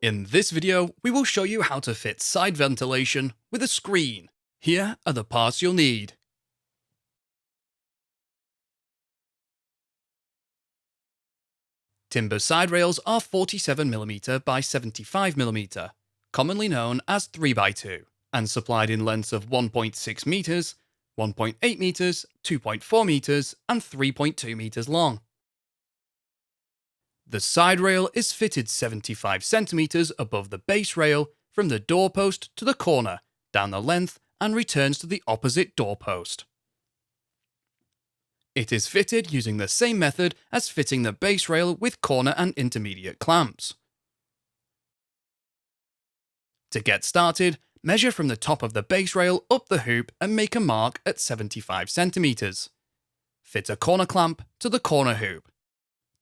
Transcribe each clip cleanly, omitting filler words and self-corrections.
In this video, we will show you how to fit side ventilation with a screen. Here are the parts you'll need. Timber side rails are 47mm by 75mm, commonly known as 3x2, and supplied in lengths of 1.6 meters, 1.8 meters, 2.4 meters, and 3.2 meters long. The side rail is fitted 75 centimeters above the base rail from the doorpost to the corner, down the length, and returns to the opposite doorpost. It is fitted using the same method as fitting the base rail with corner and intermediate clamps. To get started, measure from the top of the base rail up the hoop and make a mark at 75 centimeters. Fit a corner clamp to the corner hoop.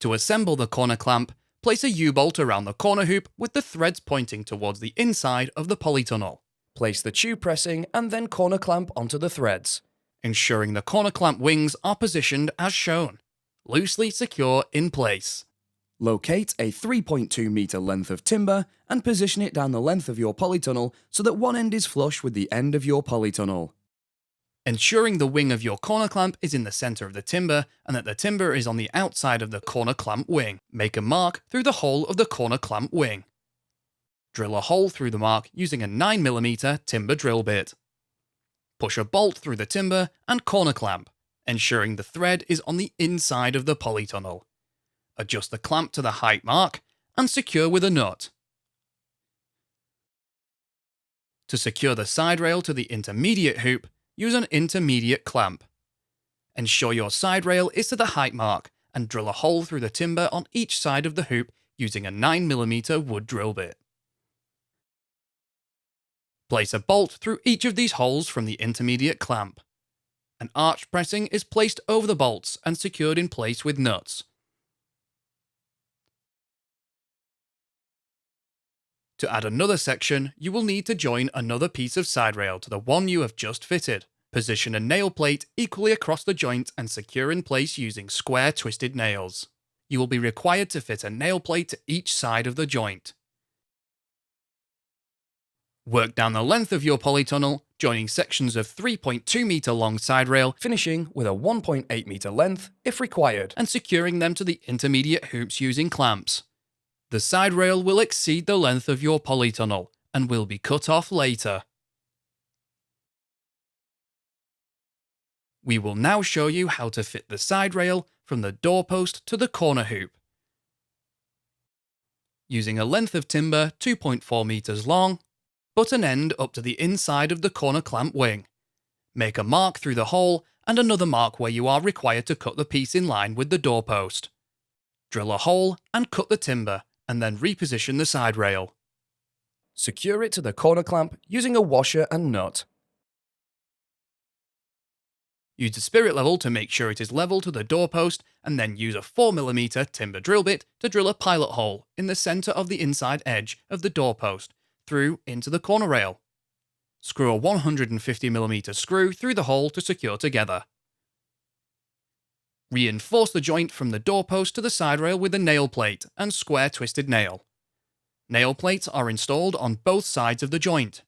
To assemble the corner clamp, place a U-bolt around the corner hoop with the threads pointing towards the inside of the polytunnel. Place the tube pressing and then corner clamp onto the threads, ensuring the corner clamp wings are positioned as shown, loosely secure in place. Locate a 3.2 meter length of timber and position it down the length of your polytunnel so that one end is flush with the end of your polytunnel. Ensuring the wing of your corner clamp is in the center of the timber and that the timber is on the outside of the corner clamp wing. Make a mark through the hole of the corner clamp wing. Drill a hole through the mark using a 9mm timber drill bit. Push a bolt through the timber and corner clamp, ensuring the thread is on the inside of the polytunnel. Adjust the clamp to the height mark and secure with a nut. To secure the side rail to the intermediate hoop, use an intermediate clamp. Ensure your side rail is to the height mark and drill a hole through the timber on each side of the hoop using a 9mm wood drill bit. Place a bolt through each of these holes from the intermediate clamp. An arch pressing is placed over the bolts and secured in place with nuts. To add another section, you will need to join another piece of side rail to the one you have just fitted. Position a nail plate equally across the joint and secure in place using square twisted nails. You will be required to fit a nail plate to each side of the joint. Work down the length of your polytunnel, joining sections of 3.2 meter long side rail, finishing with a 1.8 meter length if required, and securing them to the intermediate hoops using clamps. The side rail will exceed the length of your polytunnel and will be cut off later. We will now show you how to fit the side rail from the doorpost to the corner hoop. Using a length of timber 2.4 meters long, butt an end up to the inside of the corner clamp wing. Make a mark through the hole and another mark where you are required to cut the piece in line with the doorpost. Drill a hole and cut the timber, and then reposition the side rail. Secure it to the corner clamp using a washer and nut. Use the spirit level to make sure it is level to the doorpost, and then use a 4mm timber drill bit to drill a pilot hole in the center of the inside edge of the doorpost through into the corner rail. Screw a 150mm screw through the hole to secure together. Reinforce the joint from the doorpost to the side rail with a nail plate and square twisted nail. Nail plates are installed on both sides of the joint.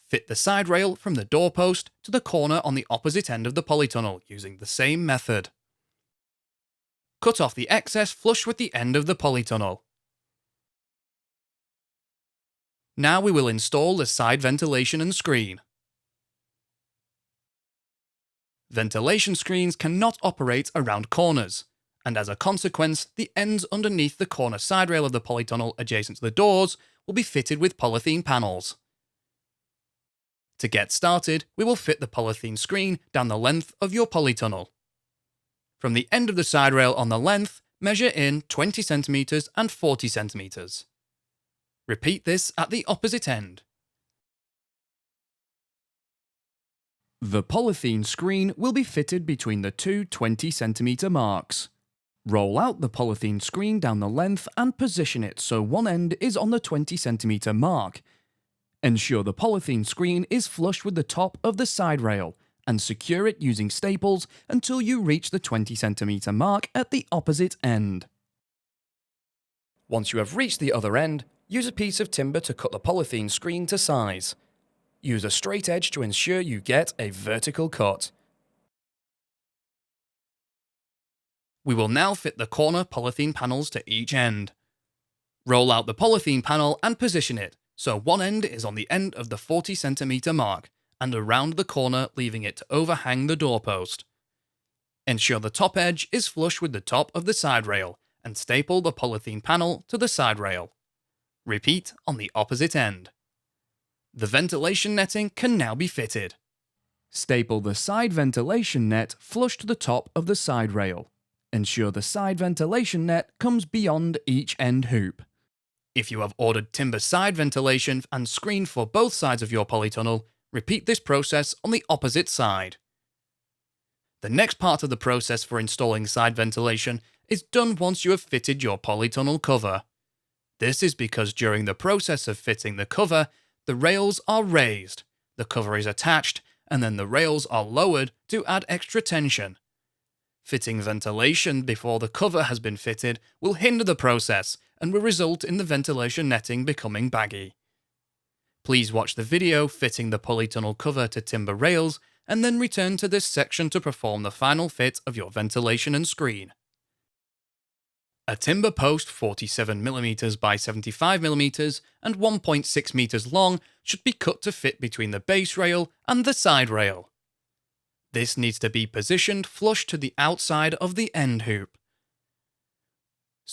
Fit the side rail from the doorpost to the corner on the opposite end of the polytunnel using the same method. Cut off the excess flush with the end of the polytunnel. Now we will install the side ventilation and screen. Ventilation screens cannot operate around corners, and as a consequence, the ends underneath the corner side rail of the polytunnel adjacent to the doors will be fitted with polythene panels. To get started, we will fit the polythene screen down the length of your polytunnel. From the end of the side rail on the length, measure in 20 centimeters and 40 centimeters. Repeat this at the opposite end. The polythene screen will be fitted between the two 20cm marks. Roll out the polythene screen down the length and position it so one end is on the 20cm mark. Ensure the polythene screen is flush with the top of the side rail and secure it using staples until you reach the 20cm mark at the opposite end. Once you have reached the other end, use a piece of timber to cut the polythene screen to size. Use a straight edge to ensure you get a vertical cut. We will now fit the corner polythene panels to each end. Roll out the polythene panel and position it so one end is on the end of the 40cm mark and around the corner, leaving it to overhang the doorpost. Ensure the top edge is flush with the top of the side rail and staple the polythene panel to the side rail. Repeat on the opposite end. The ventilation netting can now be fitted. Staple the side ventilation net flush to the top of the side rail. Ensure the side ventilation net comes beyond each end hoop. If you have ordered timber side ventilation and screen for both sides of your polytunnel, repeat this process on the opposite side. The next part of the process for installing side ventilation is done once you have fitted your polytunnel cover. This is because during the process of fitting the cover, the rails are raised, the cover is attached, and then the rails are lowered to add extra tension. Fitting ventilation before the cover has been fitted will hinder the process and will result in the ventilation netting becoming baggy. Please watch the video fitting the polytunnel cover to timber rails and then return to this section to perform the final fit of your ventilation and screen. A timber post 47mm by 75mm and 1.6 meters long should be cut to fit between the base rail and the side rail. This needs to be positioned flush to the outside of the end hoop.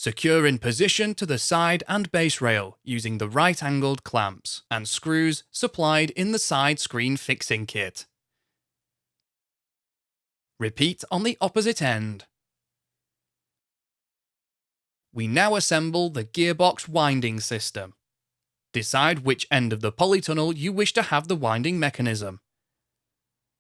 Secure in position to the side and base rail using the right-angled clamps and screws supplied in the side screen fixing kit. Repeat on the opposite end. We now assemble the gearbox winding system. Decide which end of the polytunnel you wish to have the winding mechanism.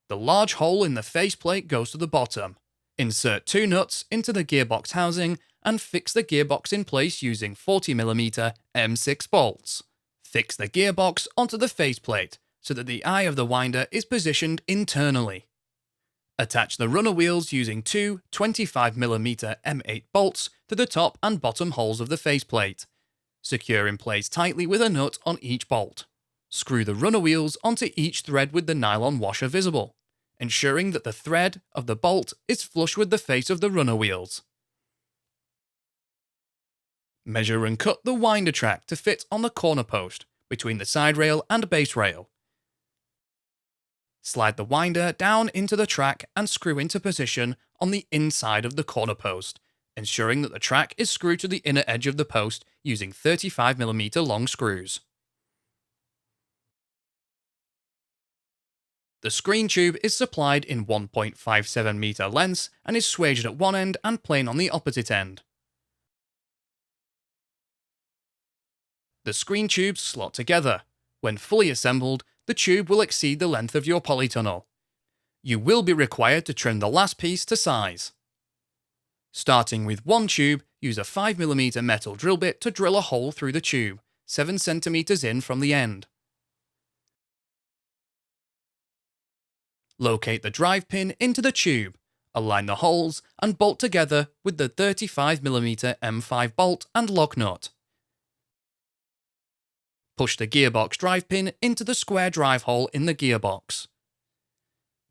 The large hole in the faceplate goes to the bottom. Insert 2 nuts into the gearbox housing and fix the gearbox in place using 40mm M6 bolts. Fix the gearbox onto the faceplate so that the eye of the winder is positioned internally. Attach the runner wheels using 2 25mm M8 bolts to the top and bottom holes of the faceplate. Secure in place tightly with a nut on each bolt. Screw the runner wheels onto each thread with the nylon washer visible, ensuring that the thread of the bolt is flush with the face of the runner wheels. Measure and cut the winder track to fit on the corner post between the side rail and base rail. Slide the winder down into the track and screw into position on the inside of the corner post, ensuring that the track is screwed to the inner edge of the post using 35mm long screws. The screen tube is supplied in 1.57 meter lengths and is swaged at one end and plain on the opposite end. The screen tubes slot together. When fully assembled, the tube will exceed the length of your polytunnel. You will be required to trim the last piece to size. Starting with one tube, use a 5mm metal drill bit to drill a hole through the tube, 7cm in from the end. Locate the drive pin into the tube, align the holes, and bolt together with the 35mm M5 bolt and lock nut. Push the gearbox drive pin into the square drive hole in the gearbox.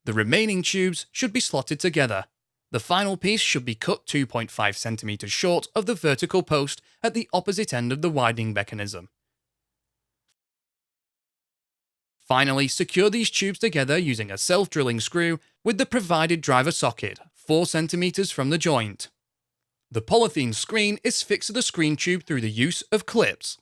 The remaining tubes should be slotted together. The final piece should be cut 2.5cm short of the vertical post at the opposite end of the winding mechanism. Finally, secure these tubes together using a self-drilling screw with the provided driver socket, 4cm from the joint. The polythene screen is fixed to the screen tube through the use of clips.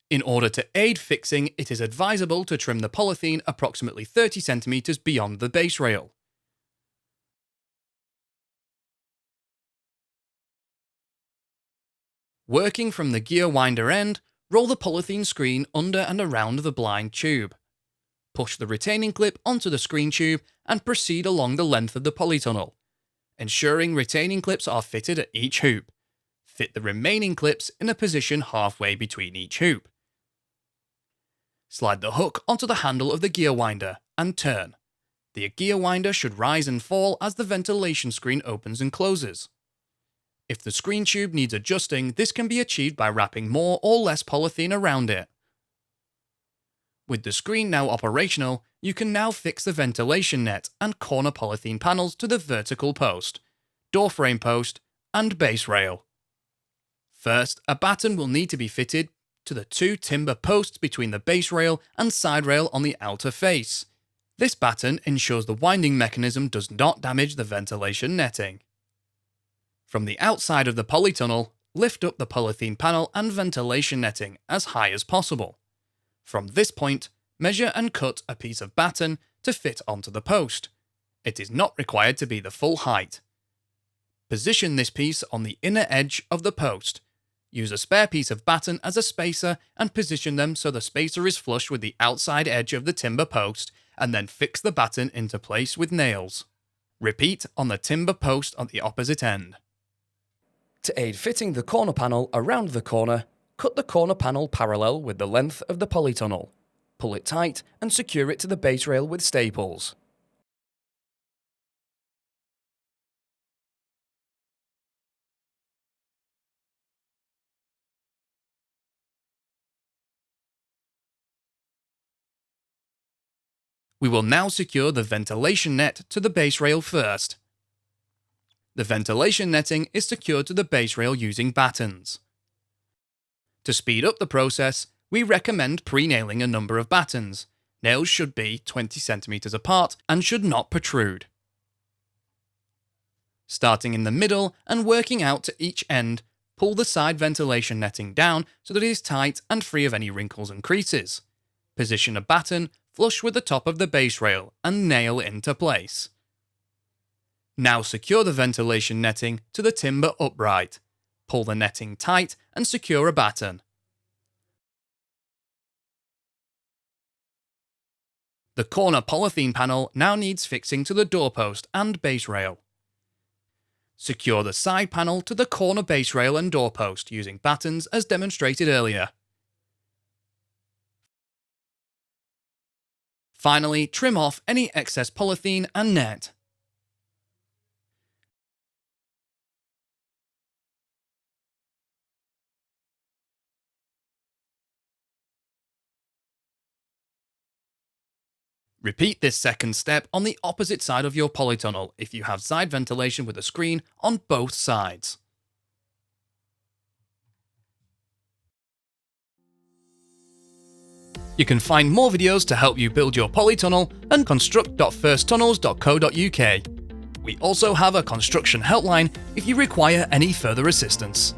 In order to aid fixing, it is advisable to trim the polythene approximately 30cm beyond the base rail. Working from the gear winder end, roll the polythene screen under and around the blind tube. Push the retaining clip onto the screen tube and proceed along the length of the polytunnel, ensuring retaining clips are fitted at each hoop. Fit the remaining clips in a position halfway between each hoop. Slide the hook onto the handle of the gear winder and turn. The gear winder should rise and fall as the ventilation screen opens and closes. If the screen tube needs adjusting, this can be achieved by wrapping more or less polythene around it. With the screen now operational, you can now fix the ventilation net and corner polythene panels to the vertical post, door frame post, and base rail. First, a batten will need to be fitted to the two timber posts between the base rail and side rail on the outer face. This batten ensures the winding mechanism does not damage the ventilation netting. From the outside of the polytunnel, lift up the polythene panel and ventilation netting as high as possible. From this point, measure and cut a piece of batten to fit onto the post. It is not required to be the full height. Position this piece on the inner edge of the post. Use a spare piece of batten as a spacer and position them so the spacer is flush with the outside edge of the timber post, and then fix the batten into place with nails. Repeat on the timber post on the opposite end. To aid fitting the corner panel around the corner, cut the corner panel parallel with the length of the polytunnel. Pull it tight and secure it to the base rail with staples. We will now secure the ventilation net to the base rail first. The ventilation netting is secured to the base rail using battens. To speed up the process, we recommend pre-nailing a number of battens. Nails should be 20 cm apart and should not protrude. Starting in the middle and working out to each end, pull the side ventilation netting down so that it is tight and free of any wrinkles and creases. Position a batten flush with the top of the base rail and nail into place. Now secure the ventilation netting to the timber upright. Pull the netting tight and secure a batten. The corner polythene panel now needs fixing to the doorpost and base rail. Secure the side panel to the corner base rail and doorpost using battens as demonstrated earlier. Finally, trim off any excess polythene and net. Repeat this second step on the opposite side of your polytunnel if you have side ventilation with a screen on both sides. You can find more videos to help you build your polytunnel at construct.firsttunnels.co.uk. We also have a construction helpline if you require any further assistance.